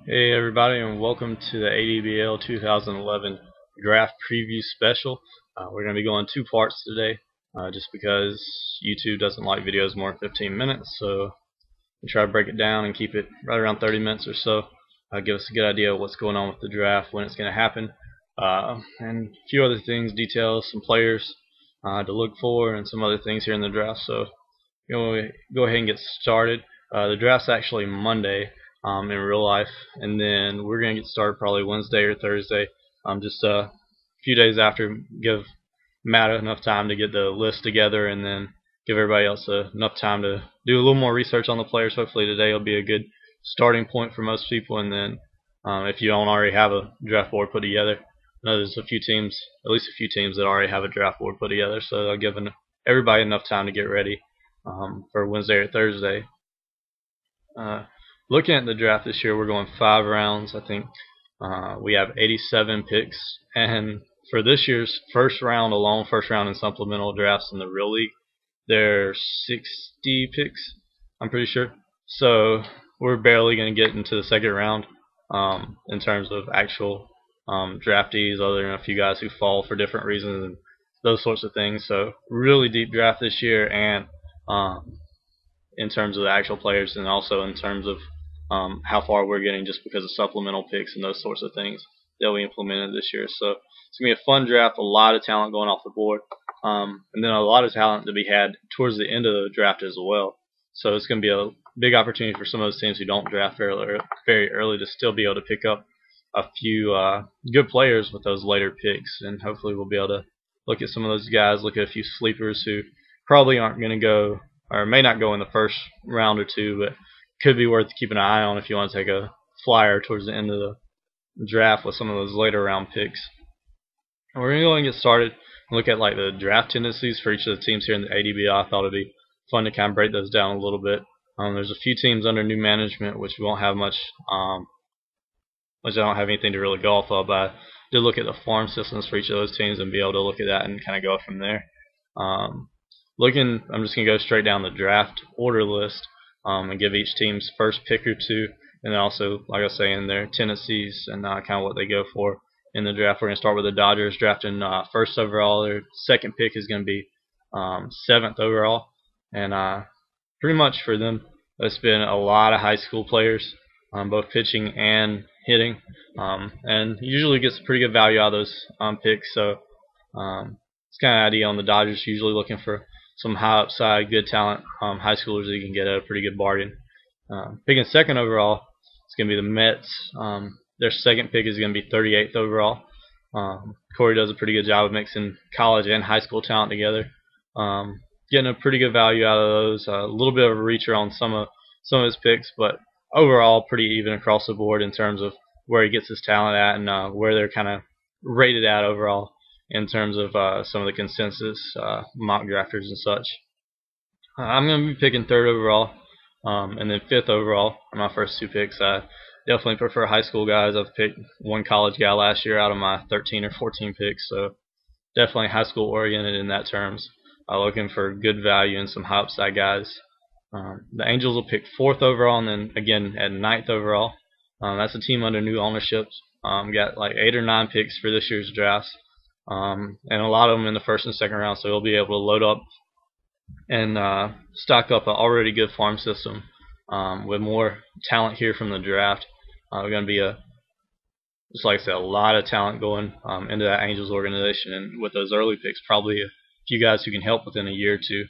Hey everybody, and welcome to the ADBL 2011 Draft Preview Special. We're going to be going two parts today, just because YouTube doesn't like videos more than 15 minutes, so we try to break it down and keep it right around 30 minutes or so. Give us a good idea of what's going on with the draft, when it's going to happen, and a few other things, details, some players to look for, and some other things here in the draft. So go ahead and get started. The draft's actually Monday in real life, and then we're going to get started probably Wednesday or Thursday, just a few days after, give Matt enough time to get the list together, and then give everybody else enough time to do a little more research on the players. Hopefully today will be a good starting point for most people, and then if you don't already have a draft board put together, I know there's a few teams, at least a few teams that already have a draft board put together, so they'll give everybody enough time to get ready for Wednesday or Thursday. Looking at the draft this year, we're going 5 rounds. I think we have 87 picks, and for this year's first round alone, first round in supplemental drafts in the real league, there's 60 picks, I'm pretty sure. So we're barely going to get into the second round in terms of actual draftees, other than a few guys who fall for different reasons and those sorts of things. So really deep draft this year, and in terms of the actual players, and also in terms of how far we're getting just because of supplemental picks and those sorts of things that we implemented this year. So it's going to be a fun draft, a lot of talent going off the board, and then a lot of talent to be had towards the end of the draft as well. So it's going to be a big opportunity for some of those teams who don't draft very early to still be able to pick up a few good players with those later picks, and hopefully we'll be able to look at some of those guys, look at a few sleepers who probably aren't going to go, or may not go in the first round or two, but could be worth keeping an eye on if you want to take a flyer towards the end of the draft with some of those later round picks. And we're going to go and get started and look at like the draft tendencies for each of the teams here in the ADBL. I thought it'd be fun to kind of break those down a little bit. There's a few teams under new management which won't have much, which I don't have anything to really go off of, but I did look at the farm systems for each of those teams and be able to look at that and kind of go from there. I'm just going to go straight down the draft order list and give each team's first pick or two, and then also, like I was saying, their tendencies and kind of what they go for in the draft. We're going to start with the Dodgers drafting first overall. Their second pick is going to be 7th overall, and pretty much for them, it's been a lot of high school players, both pitching and hitting, and usually gets pretty good value out of those picks. So it's kind of idea on the Dodgers, usually looking for some high upside, good talent, high schoolers that you can get at a pretty good bargain. Picking 2nd overall, it's going to be the Mets. Their second pick is going to be 38th overall. Corey does a pretty good job of mixing college and high school talent together, getting a pretty good value out of those. A little bit of a reacher on some of his picks, but overall pretty even across the board in terms of where he gets his talent at and where they're kind of rated at overall in terms of some of the consensus mock drafters and such. I'm going to be picking 3rd overall, and then 5th overall are my first 2 picks. I definitely prefer high school guys. I've picked one college guy last year out of my 13 or 14 picks, so definitely high school oriented in that terms. Looking for good value and some high upside guys. The Angels will pick 4th overall, and then again at 9th overall. That's a team under new ownership. Got like 8 or 9 picks for this year's drafts, and a lot of them in the 1st and 2nd round, so we'll be able to load up and stock up an already good farm system with more talent here from the draft. We're going to be just like I said, a lot of talent going into that Angels organization, and with those early picks, probably a few guys who can help within a year or two,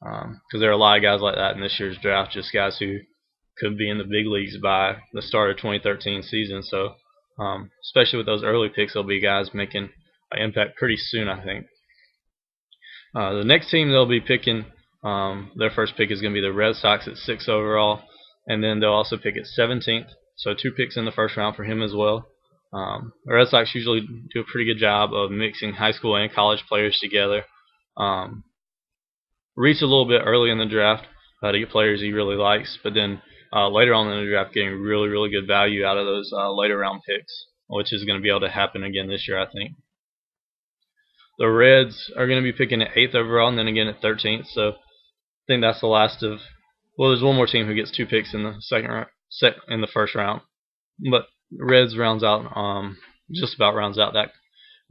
because there are a lot of guys like that in this year's draft, just guys who could be in the big leagues by the start of 2013 season. So especially with those early picks, there'll be guys making an impact pretty soon, I think. The next team they'll be picking, their first pick is going to be the Red Sox at 6th overall, and then they'll also pick at 17th, so 2 picks in the first round for him as well. The Red Sox usually do a pretty good job of mixing high school and college players together. Reach a little bit early in the draft to get players he really likes, but then later on in the draft getting really good value out of those later round picks, which is going to be able to happen again this year, I think. The Reds are going to be picking at 8th overall and then again at 13th, so I think that's the last of, well, there's one more team who gets 2 picks in the in the first round. but Reds rounds out just about rounds out that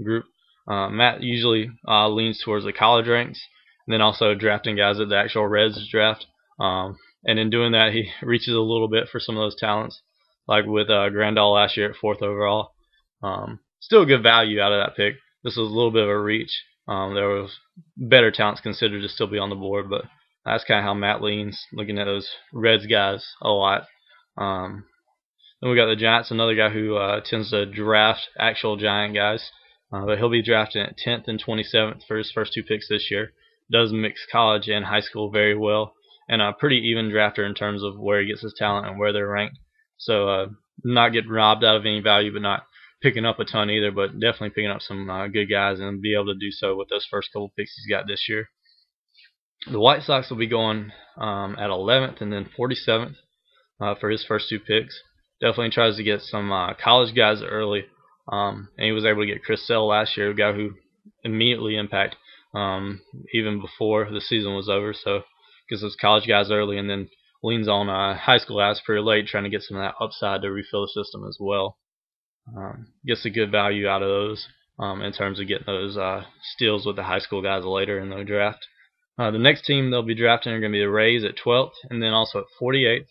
group. Matt usually leans towards the college ranks, and then also drafting guys at the actual Reds draft. And in doing that, he reaches a little bit for some of those talents, like with Grandal last year at 4th overall. Still a good value out of that pick. This was a little bit of a reach. There was better talents considered to still be on the board, but that's kind of how Matt leans, looking at those Reds guys a lot. Then we got the Giants, another guy who tends to draft actual Giant guys. But he'll be drafted at 10th and 27th for his first 2 picks this year. Does mix college and high school very well, and a pretty even drafter in terms of where he gets his talent and where they're ranked. So not getting robbed out of any value, but not picking up a ton either, but definitely picking up some good guys and be able to do so with those first couple picks he's got this year. The White Sox will be going at 11th and then 47th for his first 2 picks. Definitely tries to get some college guys early. And he was able to get Chris Sale last year, a guy who immediately impacted even before the season was over. So gets those college guys early, and then leans on high school guys pretty late, trying to get some of that upside to refill the system as well. Gets a good value out of those in terms of getting those steals with the high school guys later in the draft. The next team they'll be drafting are going to be the Rays at 12th, and then also at 48th.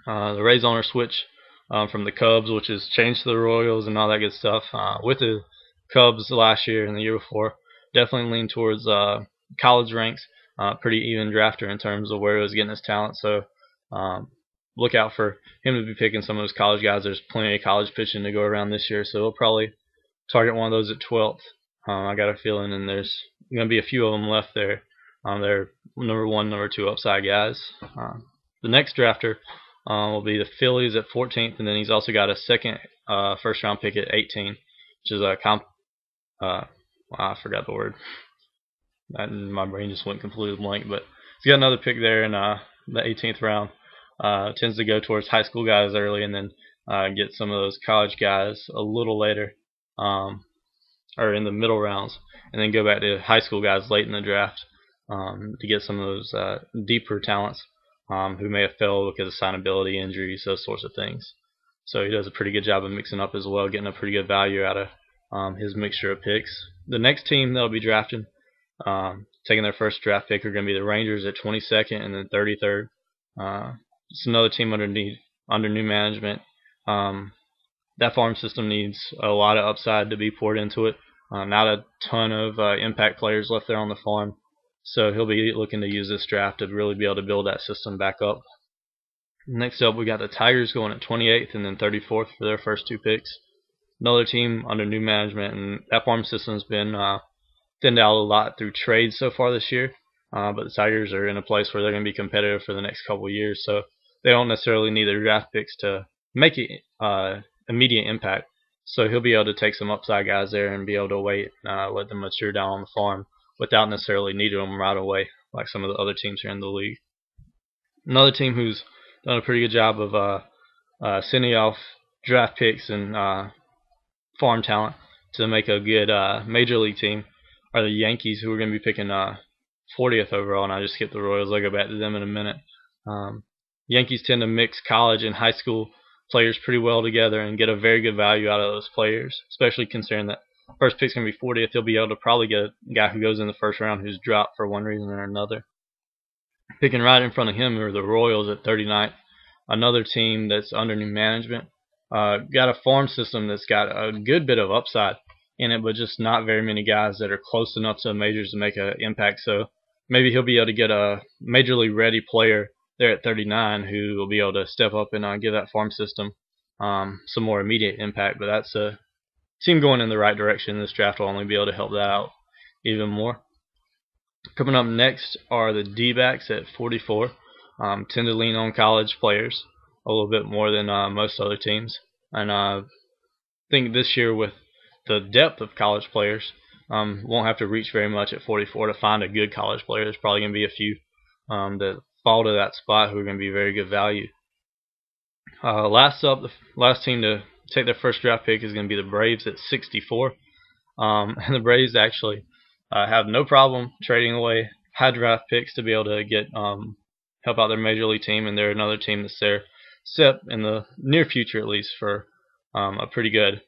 The Rays owner switch from the Cubs, which is changed to the Royals and all that good stuff. With the Cubs last year and the year before, definitely lean towards college ranks. Pretty even drafter in terms of where he was getting his talent. So look out for him to be picking some of those college guys. There's plenty of college pitching to go around this year, so he'll probably target one of those at 12th. I got a feeling, and there's going to be a few of them left there. They're number 1, number 2 upside guys. The next drafter will be the Phillies at 14th, and then he's also got a second first round pick at 18, which is a I forgot the word. My brain just went completely blank, but he's got another pick there in the 18th round. Tends to go towards high school guys early, and then get some of those college guys a little later, or in the middle rounds, and then go back to high school guys late in the draft to get some of those deeper talents who may have failed because of signability, injuries, those sorts of things. So he does a pretty good job of mixing up as well, getting a pretty good value out of his mixture of picks. The next team they'll be drafting, taking their first draft pick, are going to be the Rangers at 22nd and then 33rd. It's another team under new management. That farm system needs a lot of upside to be poured into it. Not a ton of impact players left there on the farm. So he'll be looking to use this draft to really be able to build that system back up. Next up, we got the Tigers going at 28th and then 34th for their first 2 picks. Another team under new management, and that farm system's been thinned out a lot through trades so far this year. But the Tigers are in a place where they're going to be competitive for the next couple of years, so they don't necessarily need their draft picks to make it immediate impact. So he'll be able to take some upside guys there and be able to wait, let them mature down on the farm without necessarily needing them right away like some of the other teams here in the league. Another team who's done a pretty good job of sending off draft picks and farm talent to make a good major league team are the Yankees, who are going to be picking 40th overall, and I just skipped the Royals. I'll go back to them in a minute. Yankees tend to mix college and high school players pretty well together and get a very good value out of those players, especially considering that first pick's going to be 40th. He'll be able to probably get a guy who goes in the first round who's dropped for one reason or another. Picking right in front of him are the Royals at 39th, another team that's under new management. Got a farm system that's got a good bit of upside in it, but just not very many guys that are close enough to the majors to make an impact. So maybe he'll be able to get a major league ready player there at 39 who will be able to step up and give that farm system some more immediate impact. But that's a team going in the right direction. This draft will only be able to help that out even more. Coming up next are the D-backs at 44. Tend to lean on college players a little bit more than most other teams. And I think this year, with the depth of college players, won't have to reach very much at 44 to find a good college player. There's probably going to be a few that fall to that spot who are going to be very good value. Last up, the last team to take their first draft pick is going to be the Braves at 64. And the Braves actually have no problem trading away high draft picks to be able to get help out their major league team, and they're another team that's there set in the near future, at least, for a pretty good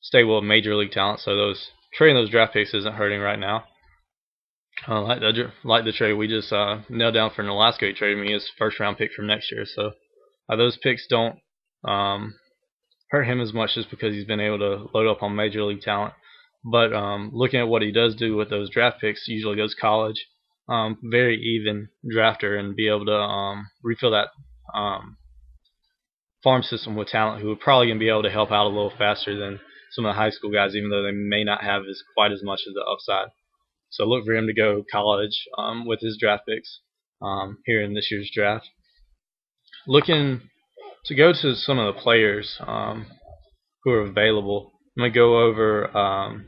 stable of major league talent. So trading those draft picks isn't hurting right now. Like the trade we just nailed down for Nolasco. He traded me his first round pick from next year. So those picks don't hurt him as much just because he's been able to load up on major league talent. But looking at what he does do with those draft picks, usually goes college, very even drafter, and be able to refill that farm system with talent who are probably going to be able to help out a little faster than some of the high school guys, even though they may not have quite as much of the upside. So look for him to go college with his draft picks here in this year's draft. Looking to go to some of the players who are available. I'm going to go over a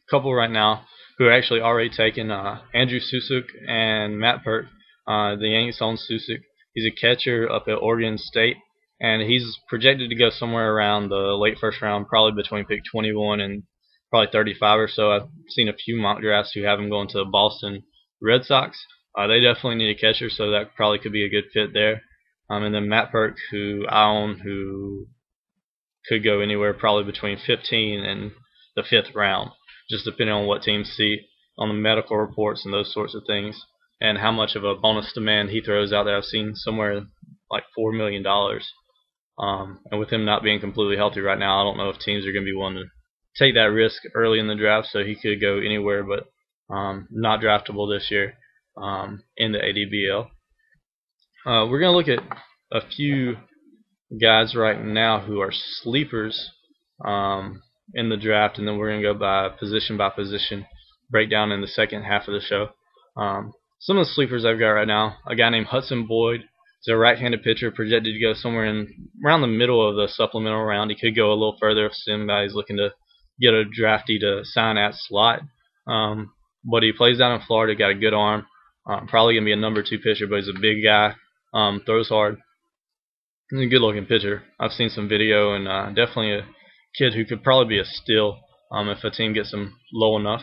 couple right now who are actually already taken. Andrew Susuk and Matt Perk. The Yankees own Susuk. He's a catcher up at Oregon State, and he's projected to go somewhere around the late first round, probably between pick 21 and probably 35 or so. I've seen a few mock drafts who have him going to the Boston Red Sox. They definitely need a catcher, so that probably could be a good fit there. And then Matt Perk, who I own, who could go anywhere probably between 15 and the 5th round, just depending on what teams see on the medical reports and those sorts of things, and how much of a bonus demand he throws out there. I've seen somewhere like $4 million. And with him not being completely healthy right now, I don't know if teams are going to be willing to take that risk early in the draft, so he could go anywhere, but not draftable this year in the ADBL. We're going to look at a few guys right now who are sleepers in the draft, and then we're going to go by position, breakdown in the second half of the show. Some of the sleepers I've got right now, a guy named Hudson Boyd. He's a right-handed pitcher, projected to go somewhere around the middle of the supplemental round. He could go a little further if somebody's looking to get a draftee to sign at slot. But he plays down in Florida, got a good arm. Probably going to be a number 2 pitcher, but he's a big guy, throws hard. He's a good-looking pitcher. I've seen some video, and definitely a kid who could probably be a steal if a team gets him low enough.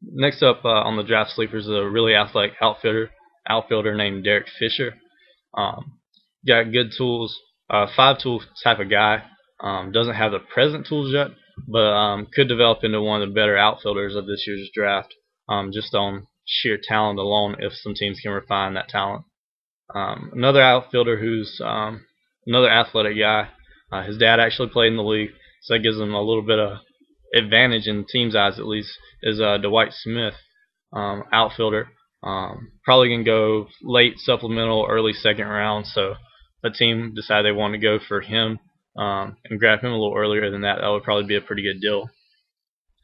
Next up on the draft sleepers is a really athletic outfielder named Derek Fisher. Got good tools, 5-tool type of guy. Doesn't have the present tools yet, but could develop into one of the better outfielders of this year's draft, just on sheer talent alone, if some teams can refine that talent. Another outfielder who's another athletic guy. His dad actually played in the league, so that gives him a little bit of advantage in team's eyes, at least, is Dwight Smith, outfielder. Probably going to go late supplemental, early second round, so if a team decide they want to go for him and grab him a little earlier than that, that would probably be a pretty good deal.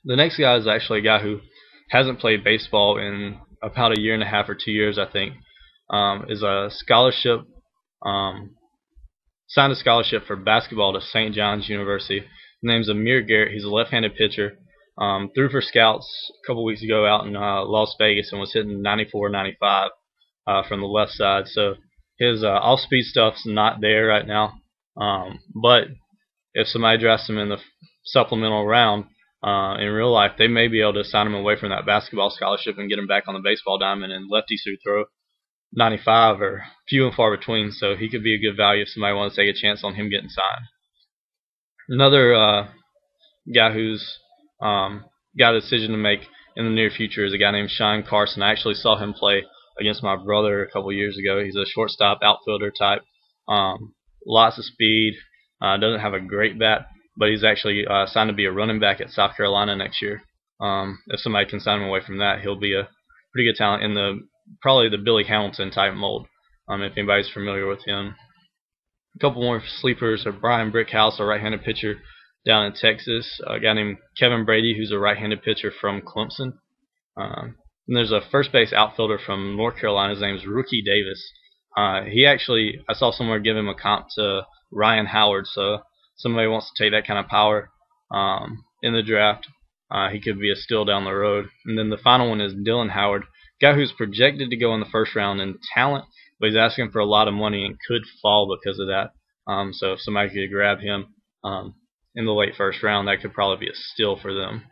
The next guy is actually a guy who hasn't played baseball in about 1.5 years or 2 years, I think. Is a scholarship, signed a scholarship for basketball to St. John's University. His name's Amir Garrett. He's a left-handed pitcher. Threw for scouts a couple weeks ago out in Las Vegas and was hitting 94, 95 from the left side. So his off-speed stuff's not there right now. But if somebody drafts him in the supplemental round in real life, they may be able to sign him away from that basketball scholarship and get him back on the baseball diamond, and lefties who throw 95 are few and far between, so he could be a good value if somebody wants to take a chance on him getting signed. Another guy who's got a decision to make in the near future is a guy named Shine Carson. I actually saw him play against my brother a couple years ago. He's a shortstop outfielder type, lots of speed, doesn't have a great bat, but he's actually signed to be a running back at South Carolina next year. If somebody can sign him away from that, he'll be a pretty good talent in probably the Billy Hamilton type mold, if anybody's familiar with him. A couple more sleepers are Brian Brickhouse, a right-handed pitcher down in Texas. A guy named Kevin Brady, who's a right-handed pitcher from Clemson. And there's a first base outfielder from North Carolina. His name's Rookie Davis. He actually, I saw somewhere give him a comp to Ryan Howard, so somebody wants to take that kind of power in the draft. He could be a steal down the road. And then the final one is Dylan Howard, guy who's projected to go in the first round in talent, but he's asking for a lot of money and could fall because of that. So if somebody could grab him in the late first round, that could probably be a steal for them.